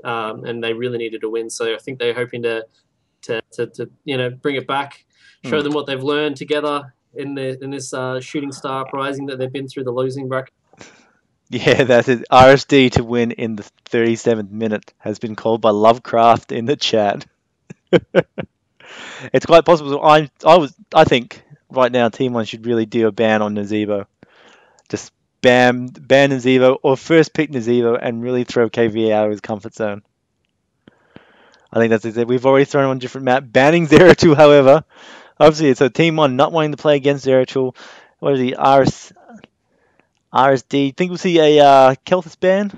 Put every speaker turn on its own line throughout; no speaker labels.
and they really needed a win. So I think they're hoping to bring it back, show them what they've learned together in this shooting star uprising that they've been through the losing bracket.
Yeah, that's it. RSD to win in the 37th minute has been called by Lovecraft in the chat. It's quite possible. I think right now Team One should really do a ban on Nazebo. Just ban Nazebo or first pick Nazebo and really throw KVA out of his comfort zone. I think that's it. We've already thrown on a different map. Banning Zeratul, however, obviously it's a Team One not wanting to play against Zeratul. What is he? RSD. Think we'll see a Kelthus ban?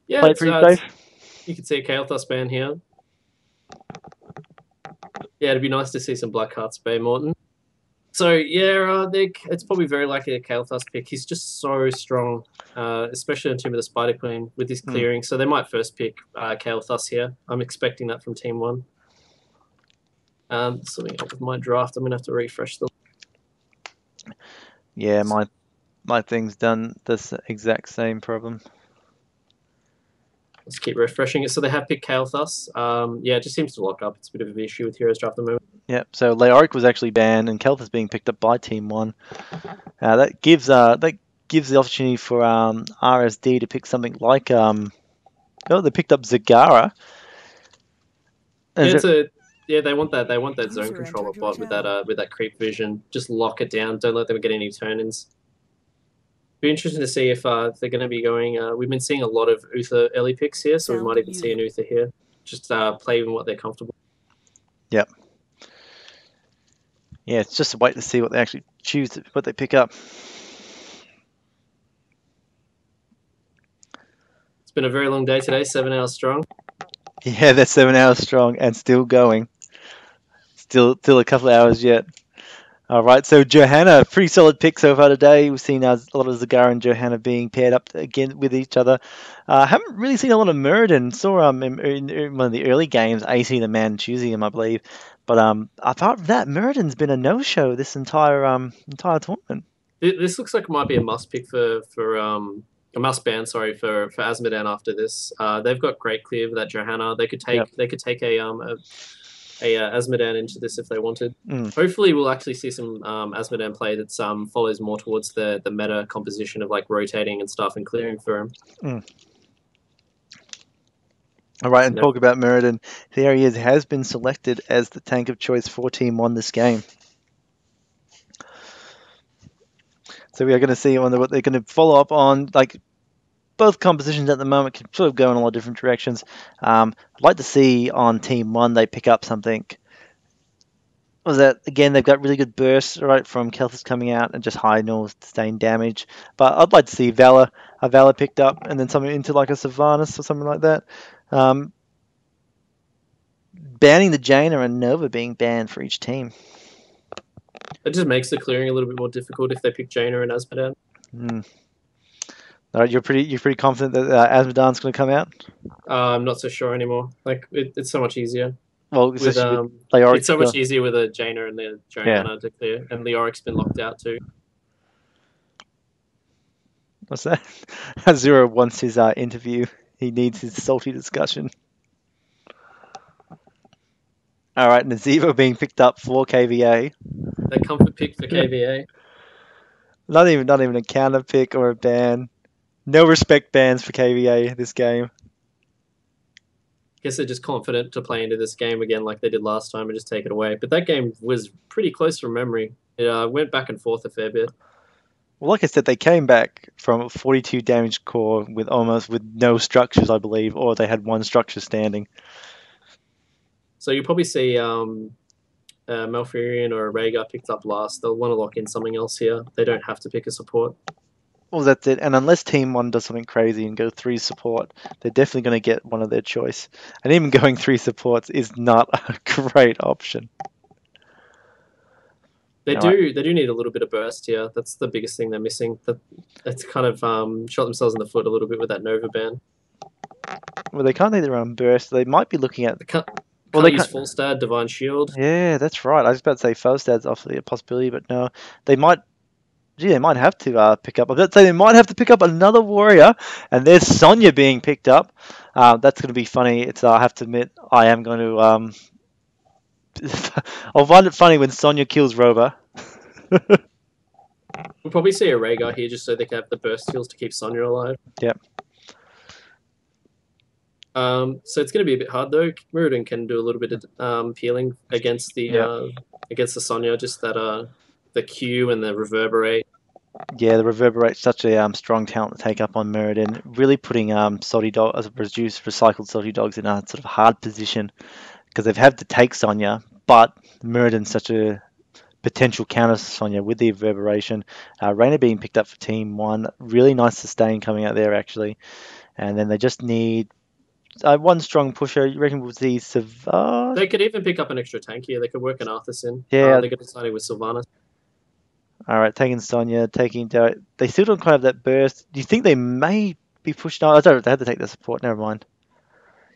Yeah,
Play it pretty safe.
You can see a Kael'thas ban here. Yeah, it'd be nice to see some Blackhearts ban Morton. So yeah, it's probably very likely a Kael'thas pick. He's just so strong, especially in Tomb of the Spider Queen with his clearing. So they might first pick Kael'thas here. I'm expecting that from Team One. Something up with my draft. I'm gonna have to refresh the.
Yeah, my thing's done this exact same problem.
Let's keep refreshing it. So they have picked Kael'thas. Yeah, it just seems to lock up. It's a bit of an issue with Heroes Draft at the moment.
Yep. So Leoric was actually banned, and Kelthus being picked up by Team One. That gives the opportunity for RSD to pick something like they picked up Zagara.
Yeah, they want that. They want that zone controller bot with that creep vision. Just lock it down. Don't let them get any turn-ins. Be interesting to see if they're going to be going. We've been seeing a lot of Uther early picks here, so we might even see an Uther here. Just play in what they're comfortable.
Yep. Yeah, it's just a wait to see what they actually choose, what they pick up.
It's been a very long day today, 7 hours strong.
Yeah, that's 7 hours strong and still going. Still a couple of hours yet. All right, so Johanna, pretty solid pick so far today. We've seen a lot of Zagara and Johanna being paired up again with each other. Haven't really seen a lot of Muradin. Saw in one of the early games, AC the man choosing him, I believe. But apart from that, Muradin's been a no-show this entire tournament.
This looks like it might be a must pick for a must ban. Sorry for Azmodan after this. They've got great clear with that Johanna. They could take a Azmodan into this if they wanted. Hopefully, we'll actually see some Azmodan play that follows more towards the meta composition of like rotating and stuff and clearing for him.
All right, and talk about Muradin. There he is, has been selected as the tank of choice for Team One this game. So we are going to see what they're going to follow up on. Like both compositions at the moment can sort of go in a lot of different directions. I'd like to see on Team One they pick up something. Was that again? They've got really good bursts right from Kelthus coming out and just high normal sustained damage. But I'd like to see a Valor picked up and then something into like a Sylvanas or something like that. Banning the Jaina and Nova being banned for each team.
It just makes the clearing a little bit more difficult if they pick Jaina and Azmodan.
All right, you're pretty confident that Azmodan's going to come out?
I'm not so sure anymore. Like it's so much easier.
Well,
it's so much easier with a Jaina and the Johanna to clear, and Leoric's been locked out too.
What's that? Zero wants his interview. He needs his salty discussion. All right, Nazebo being picked up for KVA.
That comfort pick for KVA.
Not even a counter pick or a ban. No respect bans for KVA this game.
Guess they're just confident to play into this game again like they did last time and just take it away. But that game was pretty close from memory. It went back and forth a fair bit.
Well, like I said, they came back from a 42 damage core with no structures, I believe, or they had one structure standing.
So you'll probably see Malfurion or a Rhaegar picked up last. They'll want to lock in something else here. They don't have to pick a support.
Well, that's it. And unless Team 1 does something crazy and go 3 support, they're definitely going to get one of their choice. And even going 3 supports is not a great option.
They do need a little bit of burst here. That's the biggest thing they're missing. That's kind of shot themselves in the foot a little bit with that Nova ban.
Well, they can't need their own burst. They might be looking at...
They can't use Falstad, Divine Shield.
Yeah, that's right. I was about to say Falstad's obviously a possibility, but no. They might Gee, they might have to pick up. I'd say they might have to pick up another warrior, and there's Sonya being picked up. That's going to be funny. I have to admit, I am going to. I'll find it funny when Sonya kills Roba.
We'll probably see a Rhaegar here just so they can have the burst heals to keep Sonya alive.
Yep.
So it's going to be a bit hard though. Muradin can do a little bit of healing against the Sonya, just that the Q and the reverberate.
Yeah, the reverberate's such a strong talent to take up on Muradin, really putting Salty Dog as recycled Salty Dogs in a sort of hard position because they've had to take Sonya, but Muradin's such a potential counter to Sonya with the reverberation. Reyna being picked up for Team 1, really nice sustain coming out there actually, and then they just need one strong pusher. You reckon we'll see Savage?
They could even pick up an extra tank here. They could work an Arthas in.
Yeah.
They could be signing with Sylvanas.
All right, taking Sonya, taking Derek. They still don't quite have that burst. Do you think they may be pushed out? I don't know. They had to take the support. Never mind.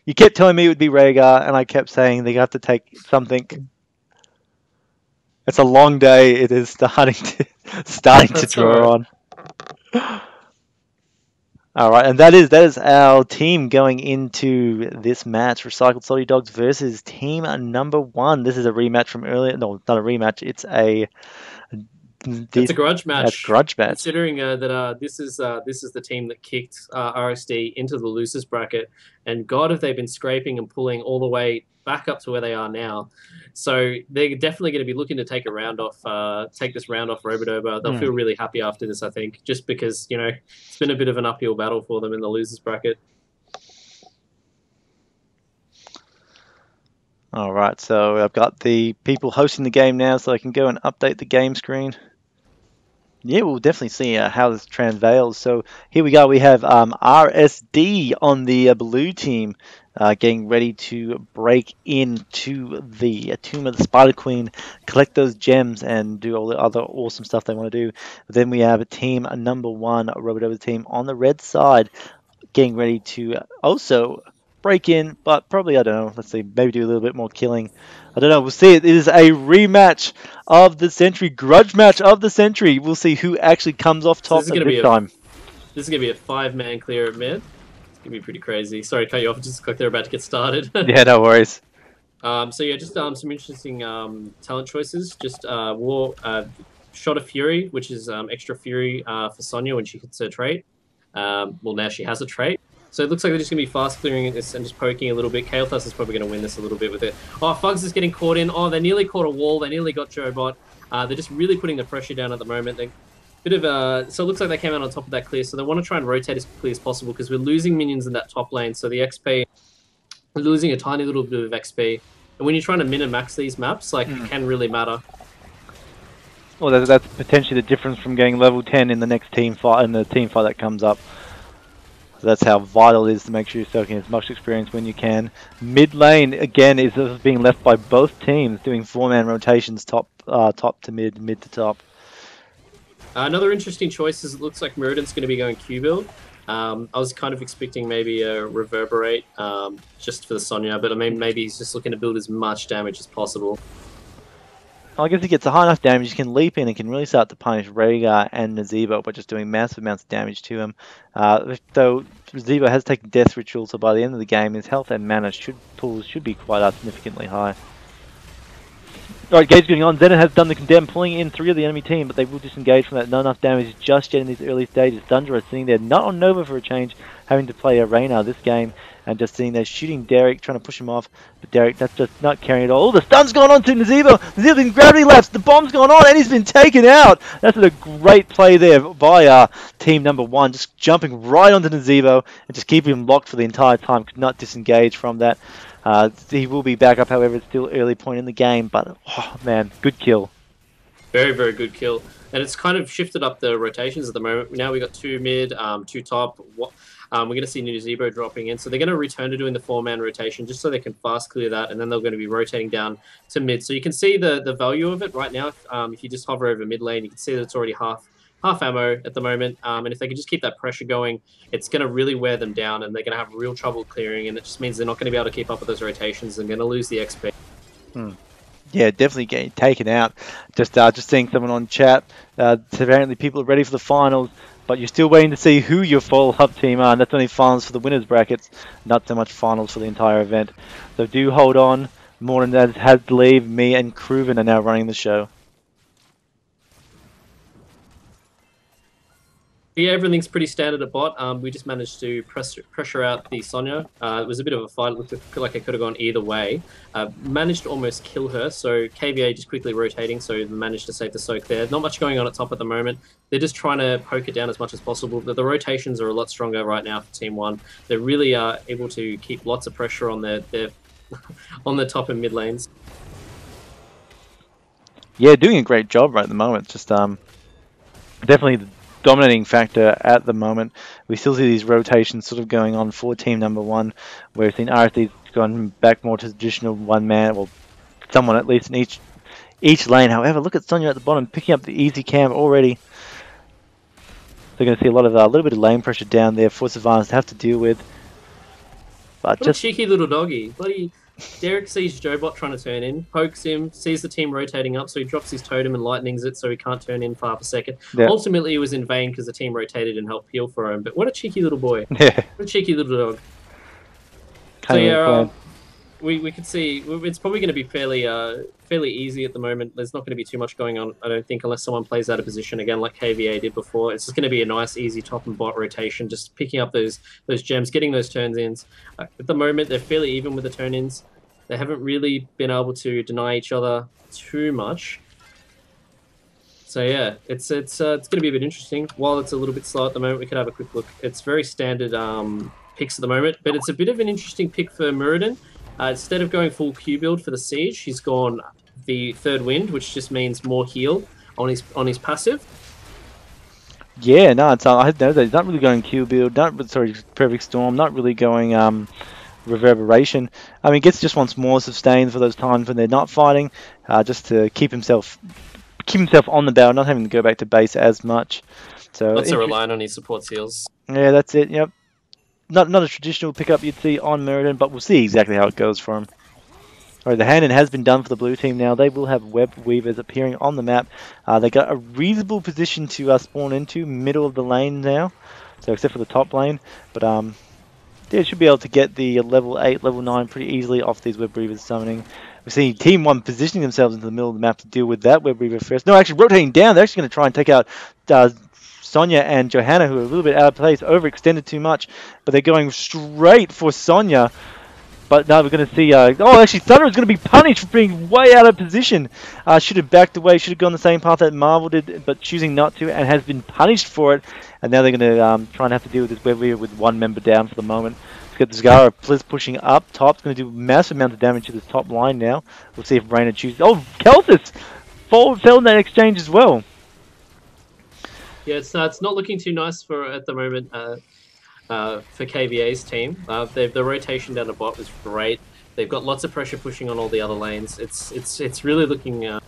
You kept telling me it would be Rhaegar, and I kept saying they have to take something. It's a long day. It is starting to draw on. All right, and that is our team going into this match. Recycled Salty Dogs versus team number 1. This is a rematch from earlier. No, not a rematch. It's a
grudge match.
That's grudge match.
Considering that this is the team that kicked RSD into the losers bracket, and God, have they been scraping and pulling all the way back up to where they are now. So they're definitely going to be looking to take this round off Robodoba. They'll feel really happy after this, I think, just because it's been a bit of an uphill battle for them in the losers bracket.
All right, so I've got the people hosting the game now, so I can go and update the game screen. Yeah, we'll definitely see how this translates. So here we go. We have RSD on the blue team getting ready to break into the Tomb of the Spider Queen, collect those gems, and do all the other awesome stuff they want to do. But then we have a team number 1, Robodoba team on the red side, getting ready to also break in, but probably, I don't know, let's see, maybe do a little bit more killing. I don't know, we'll see. It is a rematch of the century, grudge match of the century. We'll see who actually comes off top this time.
This is going to be a 5-man clear of mid. It's going to be pretty crazy. Sorry to cut you off, just like they're about to get started.
Yeah, no worries.
So yeah, just some interesting talent choices. Just Shot of Fury, which is extra Fury for Sonya when she hits her trait. Well, now she has a trait. So it looks like they're just going to be fast clearing this and just poking a little bit. Kael'thas is probably going to win this a little bit with it. Oh, Fugs is getting caught in. Oh, they nearly caught a wall. They nearly got Jobot. They're just really putting the pressure down at the moment. So it looks like they came out on top of that clear. So they want to try and rotate as quickly as possible because we're losing minions in that top lane. So the XP, we're losing a tiny little bit of XP. And when you're trying to min and max these maps, it can really matter.
Well, that's potentially the difference from getting level 10 in the next team fight, that comes up. So that's how vital it is to make sure you're soaking as much experience when you can. Mid lane, again, is being left by both teams, doing 4-man rotations, top to mid, mid to top.
Another interesting choice is it looks like Muradin's going to be going Q build. I was kind of expecting maybe a Reverberate just for the Sonya, but I mean, maybe he's just looking to build as much damage as possible.
I guess he gets a high enough damage, he can leap in and can really start to punish Rhaegar and Nazeebo by just doing massive amounts of damage to him. Though Nazeebo has taken Death Ritual, so by the end of the game, his health and mana should be quite significantly high. Alright, Gage going on. Zenith has done the Condemn, pulling in 3 of the enemy team, but they will disengage from that. Not enough damage just yet in these early stages. Dundra sitting there, not on Nova for a change, having to play a Reyna this game, and just sitting there shooting Derek, trying to push him off. But Derek, that's just not carrying it all. Oh, the stun's gone on to Nazeebo. Nazeebo's in gravity laps. The bomb's gone on, and he's been taken out. That's a great play there by team number 1, just jumping right onto Nazeebo and just keeping him locked for the entire time. Could not disengage from that. He will be back up, however, it's still early point in the game, but, oh man, good kill.
Very, very good kill. And it's kind of shifted up the rotations at the moment. Now we've got 2 mid, 2 top. We're going to see Nazeebo dropping in. So they're going to return to doing the 4-man rotation just so they can fast clear that, and then they're going to be rotating down to mid. So you can see the value of it right now. If you just hover over mid lane, you can see that it's already half ammo at the moment, and if they can just keep that pressure going, it's going to really wear them down, and they're going to have real trouble clearing, and it just means they're not going to be able to keep up with those rotations and going to lose the XP.
Yeah, definitely getting taken out. Just seeing someone on chat. Apparently, people are ready for the finals, but you're still waiting to see who your follow-up team are. And that's only finals for the winners brackets, not so much finals for the entire event. So do hold on. Morton has to leave. Me and Cruven are now running the show.
Yeah, everything's pretty standard at bot. We just managed to pressure out the Sonya. It was a bit of a fight. It looked like it could have gone either way. Managed to almost kill her, so KVA just quickly rotating, so managed to save the soak there. Not much going on at top at the moment. They're just trying to poke it down as much as possible. The rotations are a lot stronger right now for Team 1. They really are able to keep lots of pressure on their on the top and mid lanes.
Yeah, doing a great job right at the moment. Just definitely the dominating factor at the moment. We still see these rotations sort of going on for team number 1. We've seen RSD's gone back more to traditional one man, well, someone at least in each lane. However, look at Sonya at the bottom picking up the easy camp already. They're going to see a little bit of lane pressure down there for Sylvanas to have to deal with. But
what just a cheeky little doggy. Bloody Derek sees Jobot trying to turn in, pokes him, sees the team rotating up, so he drops his totem and lightnings it so he can't turn in for half a second. Yep. Ultimately, it was in vain because the team rotated and helped heal for him. But what a cheeky little boy.
Yeah.
What a cheeky little dog. So yeah, we could see it's probably going to be fairly easy at the moment. There's not going to be too much going on, I don't think, unless someone plays out of position again like KVA did before. It's just going to be a nice, easy top and bot rotation, just picking up those gems, getting those turns-ins. At the moment, they're fairly even with the turn-ins. They haven't really been able to deny each other too much. So yeah, it's going to be a bit interesting. While it's a little bit slow at the moment, we could have a quick look. It's very standard picks at the moment, but it's a bit of an interesting pick for Muradin. Instead of going full Q build for the siege, he's gone the third wind, which just means more heal on his passive.
Yeah, no, it's I know that he's not really going Q build. Perfect Storm. Not really going reverberation. I mean, gets just wants more sustain for those times when they're not fighting, just to keep himself on the battle, not having to go back to base as much. So
lots of relying on his support seals.
Yeah, that's it. Yep. Not a traditional pickup you'd see on Muradin, but we'll see exactly how it goes for him. Alright, the hand-in has been done for the blue team now. They will have web weavers appearing on the map. They got a reasonable position to spawn into, middle of the lane now, so except for the top lane. But they should be able to get the level 8, level 9 pretty easily off these web weavers summoning. We're seeing Team 1 positioning themselves into the middle of the map to deal with that web weaver first. No, actually rotating down. They're actually going to try and take out Sonya and Johanna, who are a little bit out of place, overextended too much, but they're going straight for Sonya. But now we're going to see, actually Thunder is going to be punished for being way out of position. Should have backed away, should have gone the same path that Marvel did, but choosing not to, and has been punished for it. And now they're going to try and have to deal with this web weaver with one member down for the moment. Let's get the Zagara Blizz pushing up top. It's going to do massive amounts of damage to this top line now. We'll see if Reyna chooses. Oh, Kelthus fell in that exchange as well.
Yeah, it's not looking too nice at the moment for KVA's team. The rotation down the bot was great. They've got lots of pressure pushing on all the other lanes. It's really looking. Not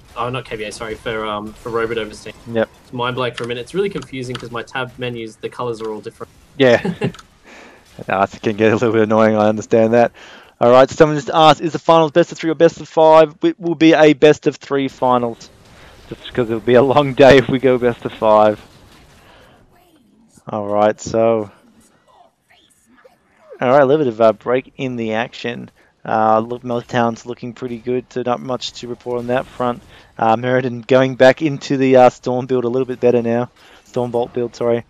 KVA, sorry, for Robodover's team.
Yep.
It's mind blank for a minute. It's really confusing because my tab menus, the colors are all different.
Yeah. I think it can get a little bit annoying. I understand that. All right. Someone just asked, is the finals best of 3 or best of 5? It will be a best of 3 finals, just because it'll be a long day if we go best of 5. Alright, so... Alright, a little bit of a break in the action. Most towns looking pretty good, so not much to report on that front. Muradin going back into the Storm build a little bit better now. Stormbolt build, sorry.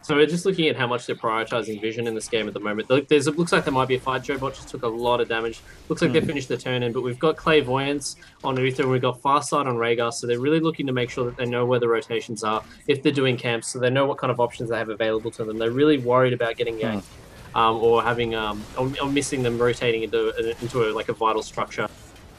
So we're just looking at how much they're prioritizing vision in this game at the moment. It looks like there might be a fight. Jobot just took a lot of damage. Looks like they finished the turn in, but we've got Clairvoyance on Uther and we've got Farsight on Rhaegar, so they're really looking to make sure that they know where the rotations are if they're doing camps, so they know what kind of options they have available to them. They're really worried about getting ganked or having or missing them rotating into a vital structure.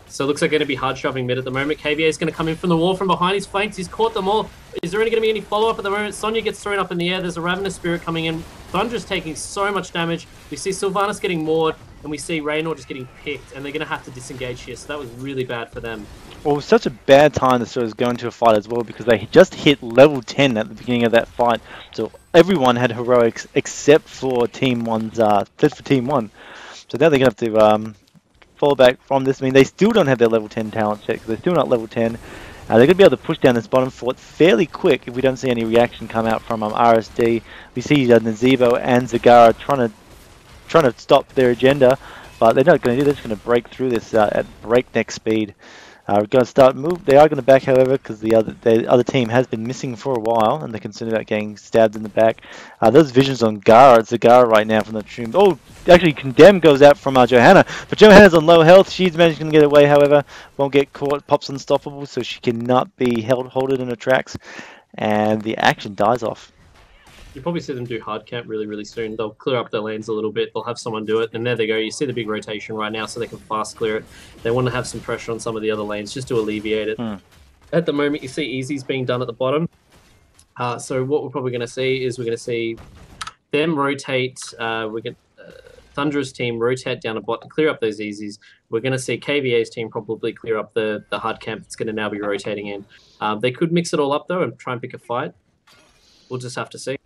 So it looks like going to be hard shoving mid at the moment. KVA is going to come in from the wall from behind his flanks. He's caught them all. Is there only going to be any follow-up at the moment? Sonya gets thrown up in the air. There's a Ravenous Spirit coming in. Thunder's taking so much damage. We see Sylvanas getting moored, and we see Raynor just getting picked, and they're going to have to disengage here. So that was really bad for them.
Well, it was such a bad time to sort of go into a fight as well, because they just hit level 10 at the beginning of that fight. So everyone had heroics except for Team 1's, Team 1. So now they're going to have to fallback from this. I mean, they still don't have their level 10 talent check, because they're still not level 10. They're going to be able to push down this bottom fort fairly quick if we don't see any reaction come out from RSD. We see Nazebo and Zagara trying to stop their agenda, but they're not going to do this. They're going to break through this at breakneck speed. We're going to start move. They are going to back, however, because the other team has been missing for a while, and they're concerned about getting stabbed in the back. Those visions on Zagara right now from the tomb. Oh, actually, Condemn goes out from Johanna, but Johanna's on low health. She's managing to get away, however, won't get caught. Pop's unstoppable, so she cannot be holded in her tracks, and the action dies off.
You probably see them do hard camp really soon. They'll clear up their lanes a little bit. They'll have someone do it, and there they go. You see the big rotation right now, so they can fast clear it. They want to have some pressure on some of the other lanes just to alleviate it. At the moment, you see Easy's being done at the bottom. So what we're probably going to see is we're going to see them rotate. Thunderous team rotate down a bot to clear up those Easies. We're going to see KVA's team probably clear up the hard camp that's going to now be rotating in. They could mix it all up, though, and try and pick a fight. We'll just have to see.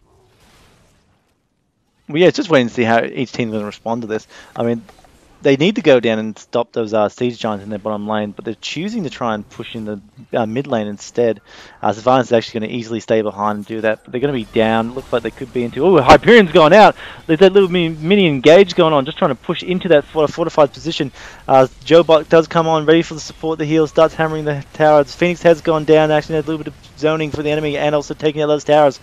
Well, yeah, it's just waiting to see how each team's going to respond to this. I mean, they need to go down and stop those siege giants in their bottom lane, but they're choosing to try and push in the mid lane instead. Sylvanas is actually going to easily stay behind and do that, but they're going to be down. Looks like they could be into... Oh, Hyperion's gone out. There's that little mini engage going on, just trying to push into that fortified position. Jobot does come on, ready for the support, the heal, starts hammering the towers. Phoenix has gone down, actually had a little bit of zoning for the enemy, and also taking out those towers.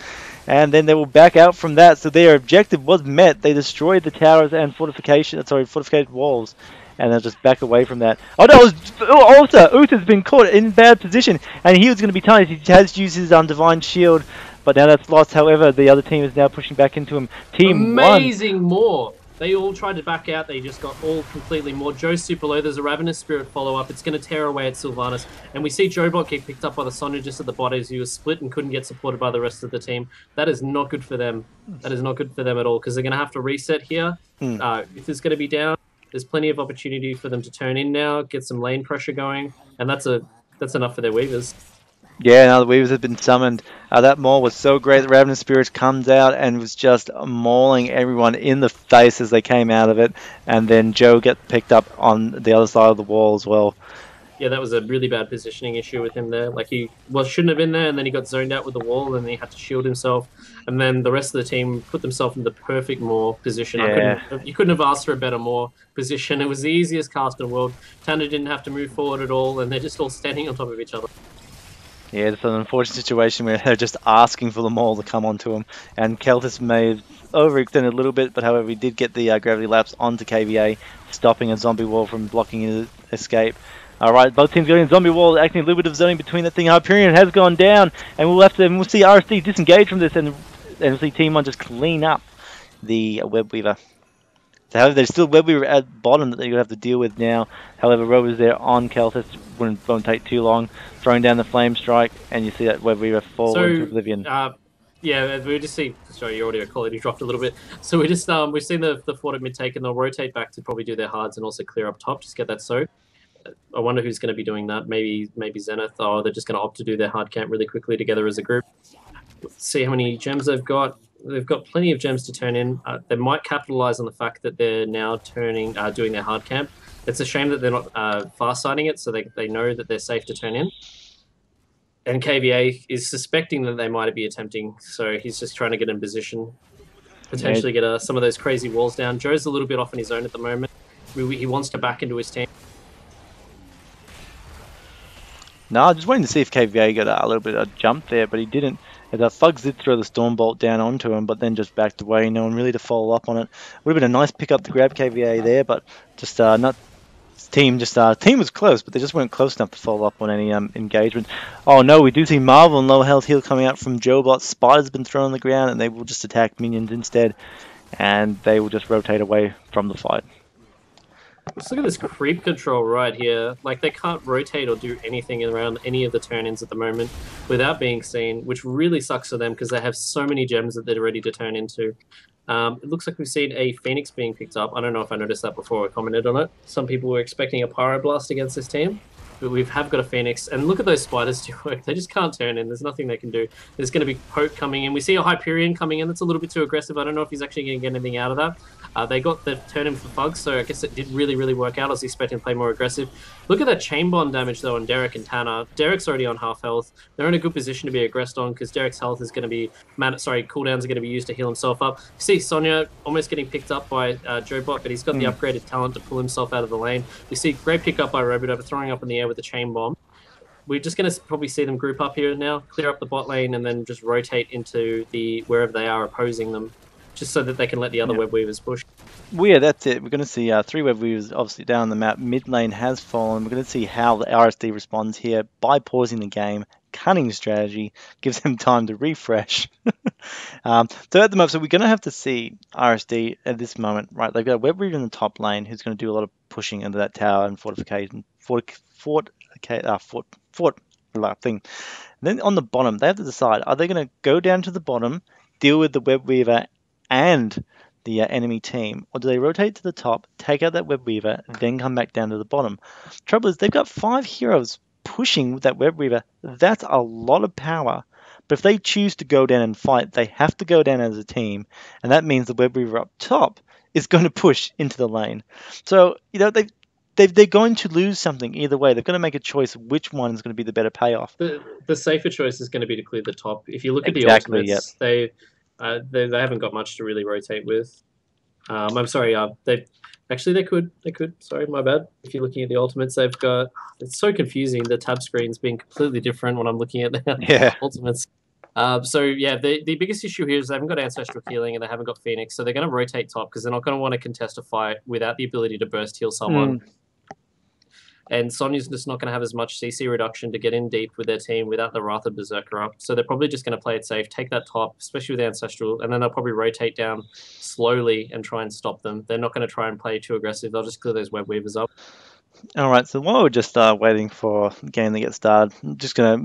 And then they will back out from that, so their objective was met. They destroyed the towers and fortificated walls, and they'll just back away from that. Oh no, Uther's been caught in bad position, and he was going to be tarnished. He has used his Divine Shield, but now that's lost. However, the other team is now pushing back into him.
Amazing more. They all tried to back out. They just got all completely more. Joe's super low. There's a Ravenous Spirit follow-up. It's going to tear away at Sylvanas. And we see Jobot get picked up by the Sonya just at the bottom as he was split and couldn't get supported by the rest of the team. That is not good for them. That is not good for them at all, because they're going to have to reset here. If it's going to be down, there's plenty of opportunity for them to turn in now, get some lane pressure going, and that's enough for their Weavers.
Yeah, now the Weavers have been summoned. That maul was so great. The Ravenous Spirit comes out and was just mauling everyone in the face as they came out of it. And then Joe gets picked up on the other side of the wall as well.
Yeah, that was a really bad positioning issue with him there. Like, he shouldn't have been there, and then he got zoned out with the wall, and then he had to shield himself. And then the rest of the team put themselves in the perfect maul position.
Yeah.
You couldn't have asked for a better maul position. It was the easiest cast in the world. Tanner didn't have to move forward at all, and they're just all standing on top of each other.
Yeah, it's an unfortunate situation where they're just asking for the maul to come onto him. And Keltis may have overextended a little bit, but however, he did get the gravity lapse onto KVA, stopping a zombie wall from blocking his escape. Alright, both teams going in zombie wall, acting a little bit of zoning between that thing. Hyperion has gone down, and we'll see RSD disengage from this, and we'll see Team 1 just clean up the Web Weaver. So, however, there's still Web Weaver at bottom that they're going to have to deal with now. However, Rover's there on Keltis, won't take too long, throwing down the Flame Strike, and you see that Web Weaver fall into Oblivion.
Yeah, we just see. Sorry, your audio quality dropped a little bit. So we just we've seen the fort at mid take, and they'll rotate back to probably do their hards and also clear up top, just get that soak. I wonder who's going to be doing that. Maybe Zenith, or they're just going to opt to do their hard camp really quickly together as a group. See how many gems they've got. They've got plenty of gems to turn in. They might capitalize on the fact that they're now doing their hard camp. It's a shame that they're not fast sighting it, so they know that they're safe to turn in. And KVA is suspecting that they might be attempting, so he's just trying to get in position, potentially get some of those crazy walls down. Joe's a little bit off on his own at the moment. He wants to back into his team.
No, I'm just waiting to see if KVA got a little bit of jump there, but he didn't. The Thugs did throw the Stormbolt down onto him, but then just backed away. No one really to follow up on it. Would have been a nice pickup to grab KVA there, but just not. Team was close, but they just weren't close enough to follow up on any engagement. Oh no, we do see Marvel and low health heal coming out from Jobot. Spider's been thrown on the ground, and they will just attack minions instead, and they will just rotate away from the fight.
Let's look at this creep control right here. Like, they can't rotate or do anything around any of the turn-ins at the moment without being seen, which really sucks for them because they have so many gems that they're ready to turn into. It looks like we've seen a Phoenix being picked up. I don't know if I noticed that before I commented on it. Some people were expecting a Pyroblast against this team. But we have got a Phoenix, and look at those spiders do work. They just can't turn in. There's nothing they can do. There's going to be Poke coming in. We see a Hyperion coming in. That's a little bit too aggressive. I don't know if he's actually going to get anything out of that. They got the turn in for Bugs, so I guess it did really, really work out. I was expecting to play more aggressive. Look at that chain bond damage, though, on Derek and Tanner. Derek's already on half health. They're in a good position to be aggressed on because Derek's health is going to be... cooldowns are going to be used to heal himself up. You see Sonya almost getting picked up by Joebot, but he's got the upgraded talent to pull himself out of the lane. We see great pickup by Robodover, throwing up in the air with the chain bomb. We're just going to probably see them group up here now, clear up the bot lane, and then just rotate into wherever they are opposing them, just so that they can let the other web weavers push.
Well, yeah, that's it. We're going to see 3 web weavers obviously down the map. Mid lane has fallen. We're going to see how the RSD responds here by pausing the game. Cunning strategy, gives them time to refresh. So at the moment, so we're going to have to see RSD at this moment, right? They've got a web weaver in the top lane who's going to do a lot of pushing into that tower and fortification, fort thing. Then on the bottom, they have to decide: are they going to go down to the bottom, deal with the web weaver and the enemy team, or do they rotate to the top, take out that web weaver, then come back down to the bottom? Trouble is, they've got 5 heroes pushing with that web weaver. That's a lot of power. But if they choose to go down and fight, they have to go down as a team, and that means the web weaver up top is going to push into the lane. So they're going to lose something either way. They're going to make a choice which one is going to be the better payoff.
The safer choice is going to be to clear the top. If you look at the ultimates, they haven't got much to really rotate with. I'm sorry. They could. Sorry, my bad. If you're looking at the ultimates, they've got... It's so confusing. The tab screen's being completely different when I'm looking at the ultimates. So yeah, the biggest issue here is they haven't got Ancestral Healing and they haven't got Phoenix, so they're going to rotate top because they're not going to want to contest a fight without the ability to burst heal someone. And Sonya's just not going to have as much CC reduction to get in deep with their team without the Wrath of Berserker up. So they're probably just going to play it safe, take that top, especially with Ancestral, and then they'll probably rotate down slowly and try and stop them. They're not going to try and play too aggressive. They'll just clear those web weavers up.
All right, so while we're just waiting for the game to get started,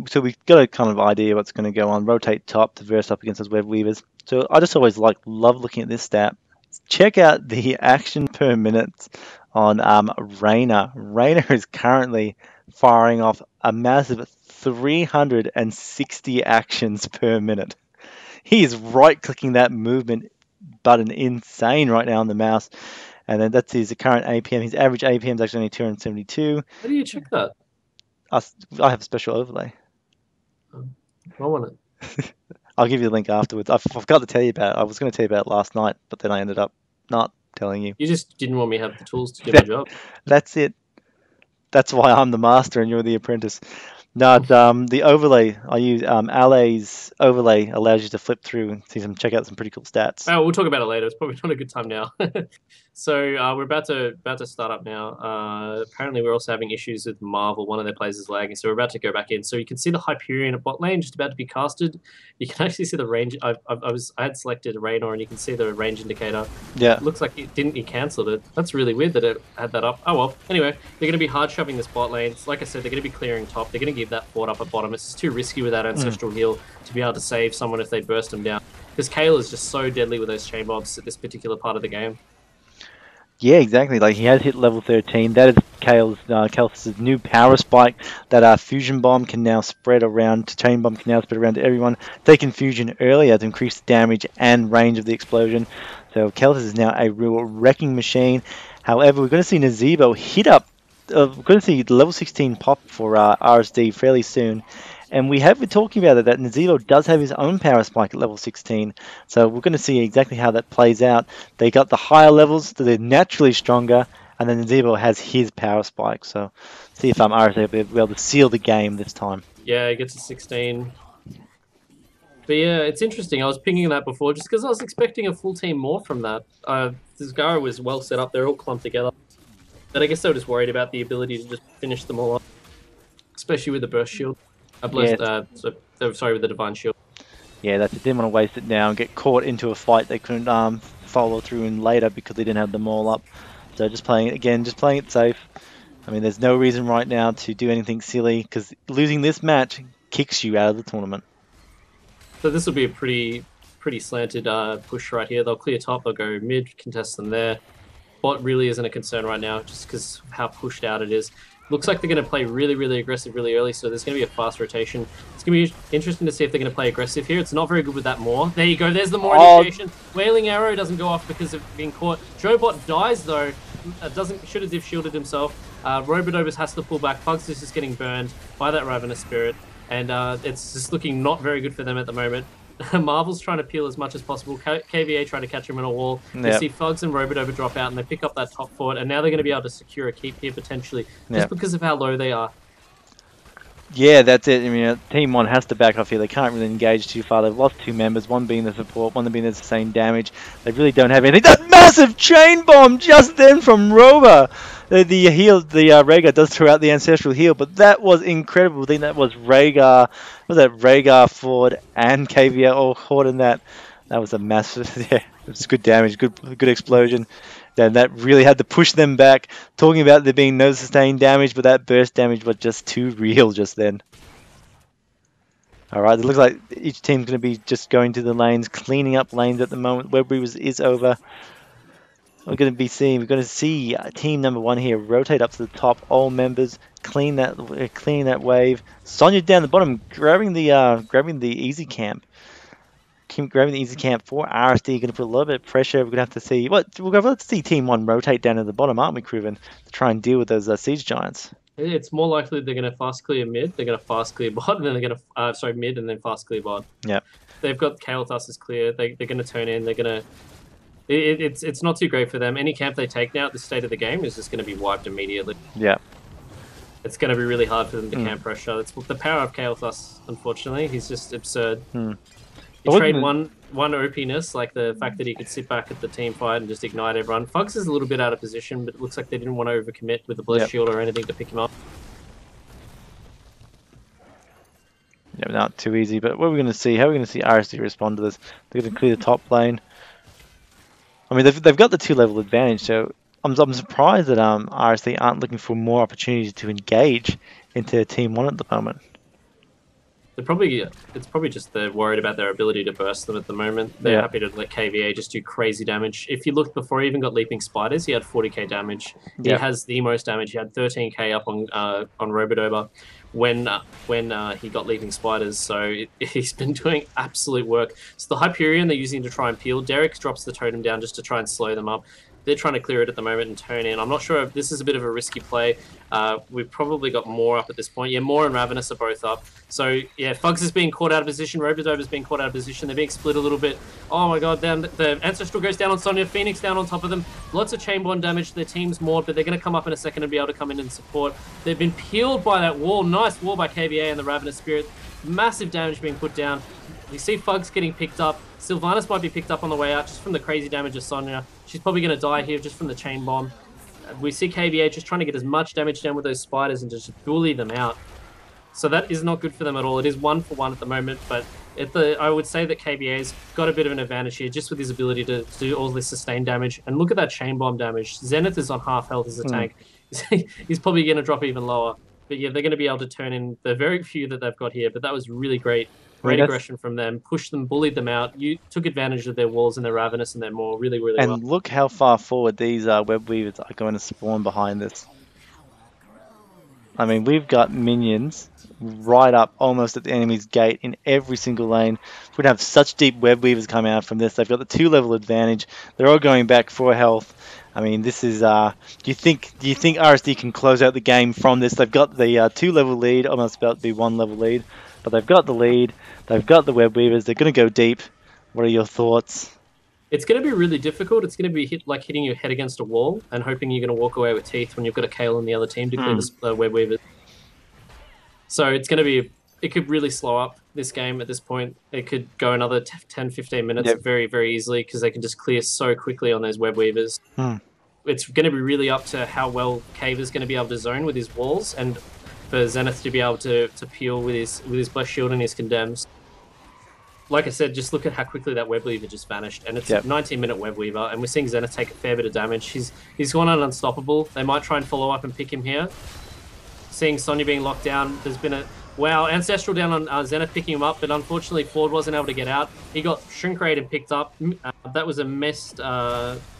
so we've got a kind of idea what's going to go on. Rotate top to verse up against those web weavers. So I just always love looking at this stat. Check out the action per minute on Reyna. Reyna is currently firing off a massive 360 actions per minute. He is right-clicking that movement button insane right now on the mouse. And then that's his current APM. His average APM is actually only 272.
How do you check that?
I have a special overlay.
I want it.
I'll give you the link afterwards. I forgot to tell you about it. I was going to tell you about it last night, but then I ended up not telling you.
You just didn't want me to have the tools to do my job.
That's it. That's why I'm the master and you're the apprentice. No, the overlay I use, Allay's overlay allows you to flip through and check out some pretty cool stats.
Oh, we'll talk about it later. It's probably not a good time now. So we're about to start up now. Apparently, we're also having issues with Marvel. One of their players is lagging, so we're about to go back in. So you can see the Hyperion at bot lane just about to be casted. You can actually see the range. I had selected Raynor, and you can see the range indicator.
Yeah,
it looks like he cancelled it. That's really weird that it had that up. Oh well. Anyway, they're going to be hard shoving this bot lane. Like I said, they're going to be clearing top. They're going to give that fort up at bottom. It's just too risky with that ancestral heal to be able to save someone if they burst them down. Because Kale is just so deadly with those chain bombs at this particular part of the game.
Yeah, exactly. Like he has hit level 13. That is Kale's new power spike. That fusion bomb can now spread around. Chain bomb can now spread around to everyone. Taking fusion earlier to increase the damage and range of the explosion. So Keltis is now a real wrecking machine. However, we're going to see Nazebo hit up. We're going to see the level 16 pop for RSD fairly soon. And we have been talking about it, that Nazebo does have his own power spike at level 16. So we're going to see exactly how that plays out. They got the higher levels, so they're naturally stronger. And then Nazebo has his power spike. So see if RSD will be able to seal the game this time.
Yeah, he gets a 16. But yeah, it's interesting. I was pinging that before just because I was expecting a full team more from that. Zagara was well set up. They're all clumped together. But I guess they were just worried about the ability to just finish them all up. Especially with the burst shield. With the divine shield.
Yeah, that's it. Didn't want to waste it now and get caught into a fight they couldn't follow through in later because they didn't have them all up. So just playing it safe. I mean, there's no reason right now to do anything silly because losing this match kicks you out of the tournament.
So this will be a pretty slanted push right here. They'll clear top, they'll go mid, contest them there. Bot really isn't a concern right now just because of how pushed out it is. Looks like they're going to play really, really aggressive really early, so there's going to be a fast rotation. It's going to be interesting to see if they're going to play aggressive here. It's not very good with that Maw. There you go. There's the Maw initiation. Wailing Arrow doesn't go off because of being caught. Jobot dies, though. Should have div shielded himself. Robodobus has to pull back. Pugs is just getting burned by that Ravenous Spirit, and it's just looking not very good for them at the moment. Marvel's trying to peel as much as possible. KVA trying to catch him in a wall. You see Fugs and Robodover drop out, and they pick up that top fort, and now they're going to be able to secure a keep here potentially, just because of how low they are.
Yeah, that's it. I mean, Team 1 has to back off here. They can't really engage too far. They've lost 2 members, one being the support, one being the sustained damage. They really don't have anything. That massive chain bomb just then from Rover! The Rhaegar does throw out the Ancestral Heal, but that was incredible. I think that was Rhaegar, Ford, and KVA all caught in that. That was a massive, yeah, it was good damage, good explosion. Then that really had to push them back. Talking about there being no sustained damage, but that burst damage was just too real just then. Alright, it looks like each team's going to be just going to the lanes, cleaning up lanes at the moment. Web Weavers is over. We're going to see team number 1 here rotate up to the top. All members clean that wave. Sonya down the bottom, grabbing the easy camp. Grabbing the easy camp for RSD. Going to put a little bit of pressure. We're going to have to see let's see team 1 rotate down to the bottom, aren't we, Cruven, to try and deal with those siege giants.
It's more likely they're going to fast clear mid. They're going to fast clear bot, and then they're going to mid and then fast clear bot.
Yeah.
They've got Kael'thas is clear. They're going to turn in. They're going to. It's not too great for them. Any camp they take now at this state of the game is just going to be wiped immediately.
Yeah.
It's going to be really hard for them to camp pressure. It's the power of Kael'thas, unfortunately. He's just absurd. You trade one OP-ness, like the fact that he could sit back at the team fight and just ignite everyone. Fugs is a little bit out of position, but it looks like they didn't want to overcommit with the Bless Shield or anything to pick him up.
Yeah, not too easy, but what are we going to see? How are we going to see RSD respond to this? They're going to clear the top lane. I mean, they've got the 2-level advantage, so I'm surprised that RSD aren't looking for more opportunities to engage into Team 1 at the moment.
It's probably just they're worried about their ability to burst them at the moment. They're happy to let KVA just do crazy damage. If you looked before he even got Leaping Spiders, he had 40k damage. He has the most damage. He had 13k up on Robodoba when he got Leaping Spiders. So he's been doing absolute work. So the Hyperion they're using to try and peel. Derek drops the totem down just to try and slow them up. They're trying to clear it at the moment and turn in. I'm not sure if this is a bit of a risky play. We've probably got Maw up at this point. Yeah, Maw and Ravenous are both up. So, yeah, Fugs is being caught out of position. Robodover is being caught out of position. They're being split a little bit. Oh, my God. The Ancestral goes down on Sonya. Phoenix down on top of them. Lots of Chainborn damage to their team's Maud, but they're going to come up in a second and be able to come in and support. They've been peeled by that wall. Nice wall by KVA and the Ravenous Spirit. Massive damage being put down. You see Fugs getting picked up. Sylvanas might be picked up on the way out just from the crazy damage of Sonya. She's probably going to die here just from the chain bomb. We see KVA just trying to get as much damage down with those spiders and just bully them out. So that is not good for them at all. It is 1-for-1 at the moment, but I would say that KVA's got a bit of an advantage here just with his ability to do all this sustained damage. And look at that chain bomb damage. Zenith is on half health as a tank. He's probably going to drop even lower. But yeah, they're going to be able to turn in the very few that they've got here. But that was really great. Great aggression from them. Pushed them, bullied them out. You took advantage of their walls and their Ravenous and their Maw really, really well.
And look how far forward these Web Weavers are going to spawn behind this. I mean, we've got minions right up almost at the enemy's gate in every single lane. We're going to have such deep Web Weavers come out from this. They've got the 2-level advantage. They're all going back for health. I mean, this is. Do you think RSD can close out the game from this? They've got the 2-level lead, almost about to be 1-level lead, but they've got the lead. They've got the Web Weavers. They're going to go deep. What are your thoughts?
It's going to be really difficult. It's going to be like hitting your head against a wall and hoping you're going to walk away with teeth when you've got a Kael on the other team to clear the Web Weavers. So it's going to be. It could really slow up this game at this point. It could go another 10, 15 minutes very, very easily because they can just clear so quickly on those Web Weavers. It's going to be really up to how well Cave is going to be able to zone with his walls and for Zenith to be able to peel with his Blessed Shield and his Condemns. Like I said, just look at how quickly that Web Weaver just vanished. And it's a 19-minute Web Weaver, and we're seeing Zenith take a fair bit of damage. He's gone on unstoppable. They might try and follow up and pick him here. Seeing Sonya being locked down, there's been a... Wow, Ancestral down on Zenith picking him up, but unfortunately Ford wasn't able to get out. He got Shrink Raid and picked up. That was a missed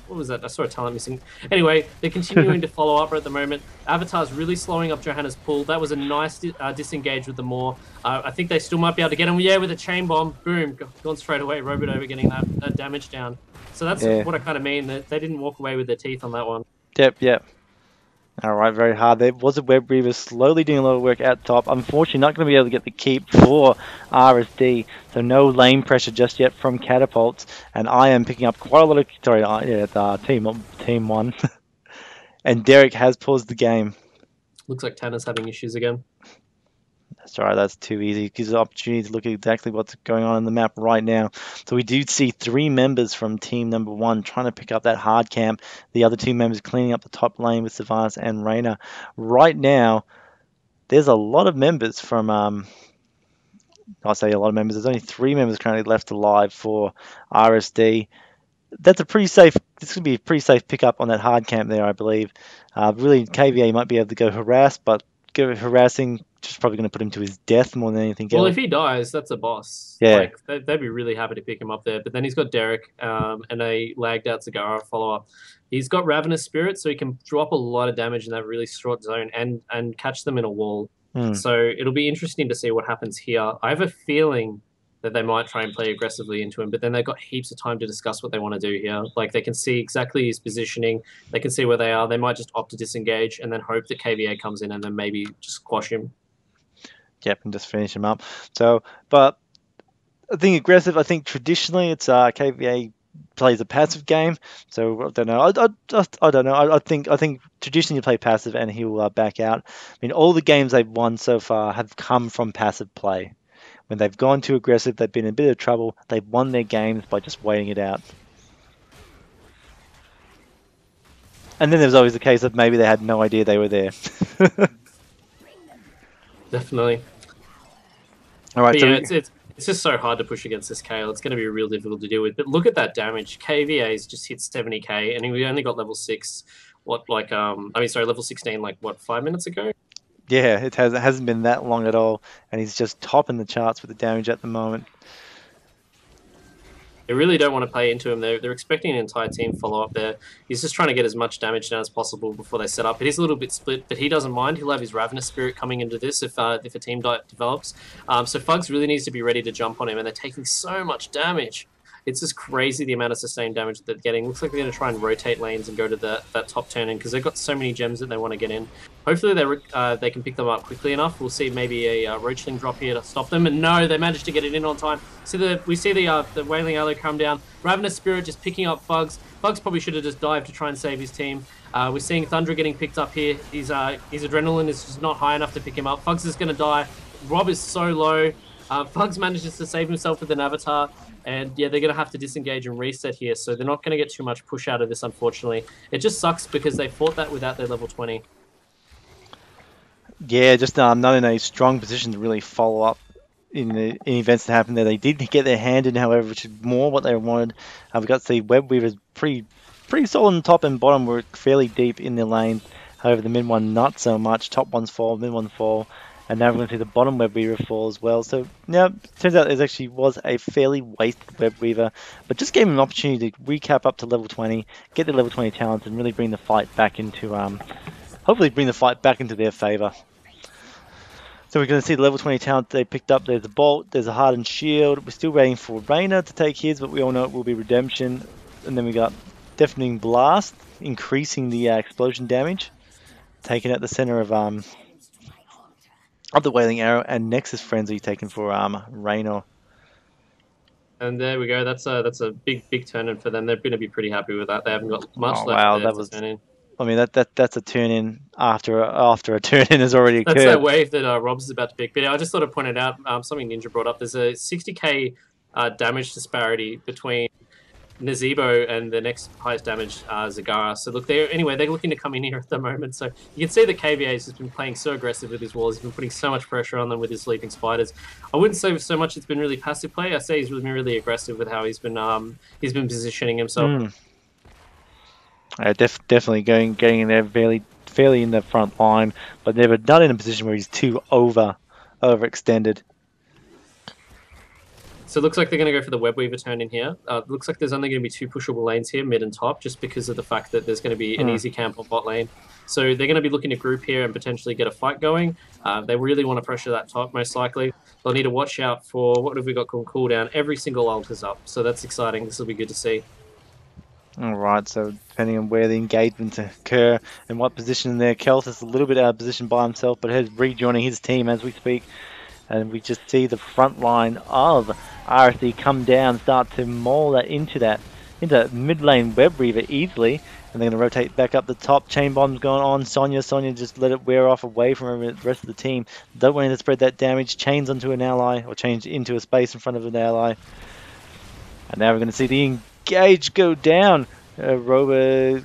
what was that? I saw a talent missing. Anyway, they're continuing to follow up at the moment. Avatar's really slowing up Johanna's pull. That was a nice disengage with the Maw. I think they still might be able to get him. Yeah, with a chain bomb. Boom. Gone straight away. Robot over getting that damage down. So that's what I kind of mean. That they didn't walk away with their teeth on that one.
Yep. All right, very hard. There was a Web Weaver slowly doing a lot of work at top. Unfortunately, not going to be able to get the keep for RSD. So no lane pressure just yet from Catapults. And I am picking up quite a lot of... Sorry, team one. And Derek has paused the game.
Looks like Tanner's having issues again.
That's all right, that's too easy. It gives an opportunity to look at exactly what's going on in the map right now. So we do see 3 members from team number 1 trying to pick up that hard camp. The other 2 members cleaning up the top lane with Savas and Reyna. Right now, there's a lot of members from... I say a lot of members. There's only 3 members currently left alive for RSD. That's a pretty safe... This could be a pretty safe pickup on that hard camp there, I believe. Really, KVA might be able to go harass, but harassing... just probably going to put him to his death more than anything else.
Well, if he dies, that's a boss.
Yeah.
Like, they'd be really happy to pick him up there. But then he's got Derek and a lagged out Zagara follow-up. He's got Ravenous Spirit, so he can drop a lot of damage in that really short zone and catch them in a wall. So it'll be interesting to see what happens here. I have a feeling that they might try and play aggressively into him, but then they've got heaps of time to discuss what they want to do here. Like, they can see exactly his positioning. They can see where they are. They might just opt to disengage and then hope that KVA comes in and then maybe just squash him.
Yep, and just finish him up. So, but I think aggressive. I think traditionally it's KVA plays a passive game. So I don't know. I don't know. I think traditionally you play passive and he will back out. I mean, all the games they've won so far have come from passive play. When they've gone too aggressive, they've been in a bit of trouble. They've won their games by just waiting it out. And then there's always the case of maybe they had no idea they were there.
Definitely.
All right.
But
So
yeah, it's just so hard to push against this Kale. It's going to be real difficult to deal with. But look at that damage. KVA's just hit 70k, and we only got level 6. Level 16. Like what, 5 minutes ago?
Yeah, it hasn't been that long at all, and he's just topping the charts with the damage at the moment.
They really don't want to play into him. They're expecting an entire team follow up there. He's just trying to get as much damage down as possible before they set up. It is a little bit split, but he doesn't mind. He'll have his Ravenous Spirit coming into this if a team develops. So Fugs really needs to be ready to jump on him, and they're taking so much damage. It's just crazy the amount of sustained damage that they're getting. Looks like they're going to try and rotate lanes and go to that top turn in because they've got so many gems that they want to get in. Hopefully they can pick them up quickly enough. We'll see maybe a Roachling drop here to stop them. And no, they managed to get it in on time. So we see the Wailing Arrow come down. Ravenous Spirit just picking up Fugs. Fugs probably should have just dived to try and save his team. We're seeing Thundra getting picked up here. His adrenaline is just not high enough to pick him up. Fugs is going to die. Rob is so low. Fugs manages to save himself with an Avatar. And yeah, they're going to have to disengage and reset here. So they're not going to get too much push out of this, unfortunately. It just sucks because they fought that without their level 20.
Yeah, just not in a strong position to really follow up in the events that happened there. They did get their hand in, however, which is more what they wanted. We've got to see Web Weavers pretty solid on top and bottom. Were fairly deep in their lanes. However, the mid one not so much. Top ones fall, mid one fall. And now we're going to see the bottom Web Weaver fall as well. So now it turns out there actually was a fairly wasted Web Weaver, but just gave them an opportunity to recap up to level 20, get their level 20 talents, and really bring the fight back into, hopefully bring the fight back into their favour. So we're going to see the level 20 talent they picked up. There's a Bolt, there's a Hardened Shield. We're still waiting for Reyna to take his, but we all know it will be Redemption. And then we got Deafening Blast, increasing the explosion damage, taking out the centre of the Wailing Arrow, and Nexus Frenzy taken for Reyna.
And there we go. That's a big turn in for them. They're going to be pretty happy with that. They haven't got much left.
Wow,
there to turn in.
I mean, that's a turn in after a turn in has already occurred.
That's that wave that Rob's is about to pick. But I just thought I'd point it out. Something Ninja brought up. There's a 60k damage disparity between Nazebo and the next highest damage Zagara. So look, they're looking to come in here at the moment. So you can see that KVA has been playing so aggressive with his walls. He's been putting so much pressure on them with his Leaping Spiders. I wouldn't say so much it's been really passive play. I say he's been really aggressive with how he's been positioning himself.
Definitely getting in there fairly in the front line, but never not in a position where he's too overextended.
So it looks like they're going to go for the web weaver turn in here. Looks like there's only going to be 2 pushable lanes here, mid and top, just because of the fact that there's going to be an easy camp on bot lane. So they're going to be looking to group here and potentially get a fight going. They really want to pressure that top, most likely. They'll need to watch out for, what have we got called cooldown? Every single ult is up, so that's exciting. This will be good to see.
All right, so depending on where the engagements occur and what position there, Kelth is a little bit out of position by himself, but he's rejoining his team as we speak. And we just see the front line of RSD come down, start to maul that into mid lane web weaver easily. And they're going to rotate back up the top. Chain bomb's going on. Sonya just let it wear off away from the rest of the team. Don't want to spread that damage. Chains onto an ally, or change into a space in front of an ally. And now we're going to see the engage go down. Robo,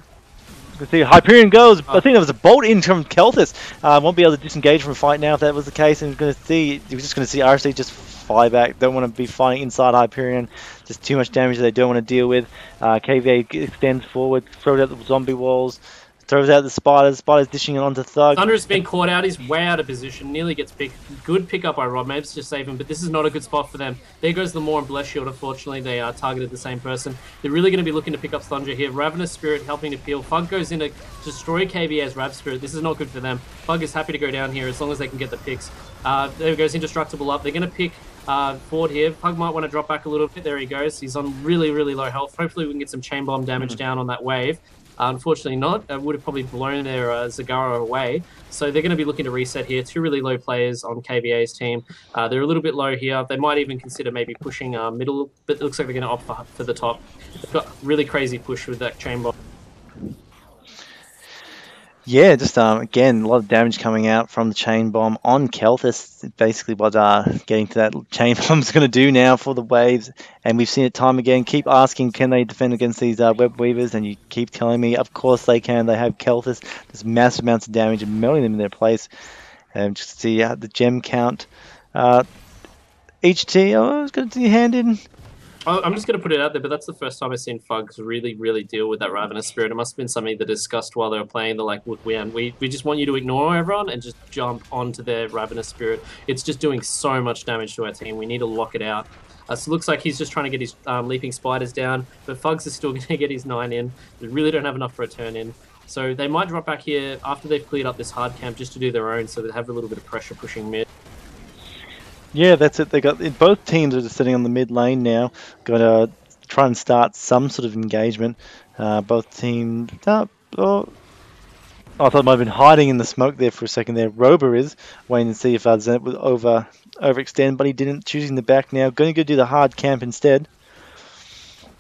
see Hyperion goes. I think that was a bolt in from Kelthus. Won't be able to disengage from a fight now if that was the case. And we're just going to see RSD just fly back. Don't want to be fighting inside Hyperion. Just too much damage that they don't want to deal with. KVA extends forward, throws out the zombie walls. Throws out the spiders. Spiders dishing it onto Thug.
Thunder's been caught out. He's way out of position. Nearly gets picked. Good pickup by Rob Mapes to save him, but this is not a good spot for them. There goes the Maw and Bless Shield. Unfortunately, they targeted the same person. They're really going to be looking to pick up Thunder here. Ravenous Spirit helping to peel. Fug goes in to destroy KVA's Rav Spirit. This is not good for them. Fug is happy to go down here as long as they can get the picks. There goes Indestructible up. They're going to pick forward here. Pug might want to drop back a little bit. There he goes. He's on really, really low health. Hopefully we can get some chain bomb damage down on that wave. Unfortunately not. It would have probably blown their Zagara away. So they're going to be looking to reset here. 2 really low players on KVA's team. They're a little bit low here. They might even consider maybe pushing middle, but it looks like they're going to opt for the top. They've got really crazy push with that chain bomb.
Yeah, just again, a lot of damage coming out from the chain bomb on Kelthus. Basically what getting to that chain bomb's going to do now for the waves. And we've seen it time again. Keep asking, can they defend against these web weavers? And you keep telling me, of course they can. They have Kelthus. There's massive amounts of damage and melting them in their place. And just see the gem count. Each team, I was going to do hand in.
I'm just going to put it out there, but that's the first time I've seen Fugs really, really deal with that Ravenous Spirit. It must have been something they discussed while they were playing the we just want you to ignore everyone and just jump onto their Ravenous Spirit. It's just doing so much damage to our team. We need to lock it out. So it looks like he's just trying to get his Leaping Spiders down, but Fugs is still going to get his 9 in. They really don't have enough for a turn in. So they might drop back here after they've cleared up this hard camp just to do their own, so they have a little bit of pressure pushing mid.
Yeah, that's it. They got both teams are just sitting on the mid lane now. Got to try and start some sort of engagement. Both teams. I thought it might have been hiding in the smoke there for a second. There, Rober is waiting to see if Zenit would overextend, but he didn't. Choosing the back now. Going to go do the hard camp instead.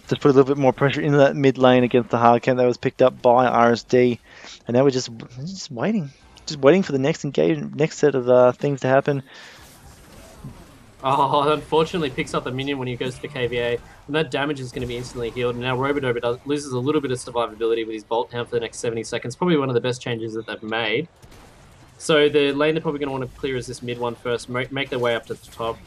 Just put a little bit more pressure into that mid lane against the hard camp that was picked up by RSD, and now we're just waiting for the next engagement, next set of things to happen.
Oh, unfortunately picks up the minion when he goes to the KVA, and that damage is going to be instantly healed. And now Robodoba loses a little bit of survivability with his bolt down for the next 70 seconds. Probably one of the best changes that they've made. So the lane they're probably going to want to clear is this mid one first, make their way up to the top.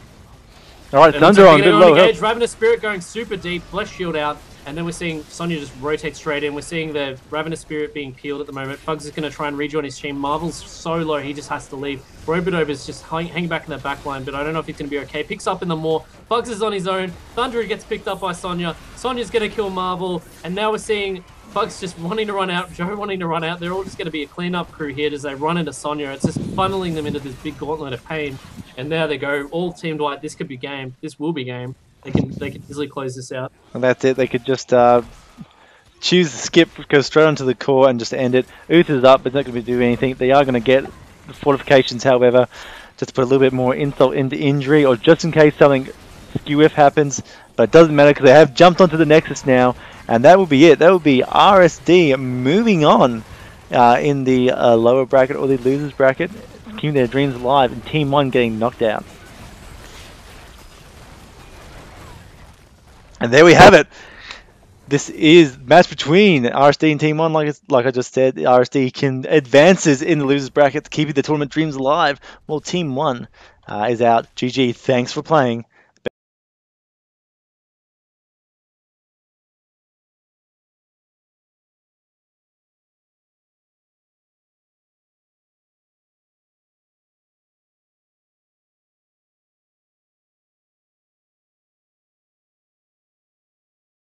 All right, Thunder on, good low health.
Ravenous Spirit going super deep, Bless Shield out, and then we're seeing Sonya just rotate straight in. We're seeing the Ravenous Spirit being peeled at the moment. Fugs is going to try and rejoin his team. Marvel's so low, he just has to leave. Robodoba is just hanging back in the back line, but I don't know if he's going to be okay. Picks up in the Maw. Fugs is on his own. Thunder gets picked up by Sonya. Sonya's going to kill Marvel, and now we're seeing Fugs just wanting to run out, Joe wanting to run out. They're all just going to be a clean-up crew here as they run into Sonya. It's just funneling them into this big gauntlet of pain. And there they go, all teamed white. This could be game. This will be game. They can easily close this out.
And that's it. They could just choose the skip, go straight onto the core and just end it. Uth is up, but it's not going to do anything. They are going to get the fortifications, however, just to put a little bit more insult into injury, or just in case something skew-if happens. But it doesn't matter because they have jumped onto the Nexus now, and that will be it. That will be RSD moving on in the lower bracket, or the losers bracket, keeping their dreams alive, and Team 1 getting knocked out. And there we have it. This is match between RSD and Team 1. Like I just said, RSD advances in the losers bracket, keeping the tournament dreams alive, while Team 1 is out. GG, thanks for playing.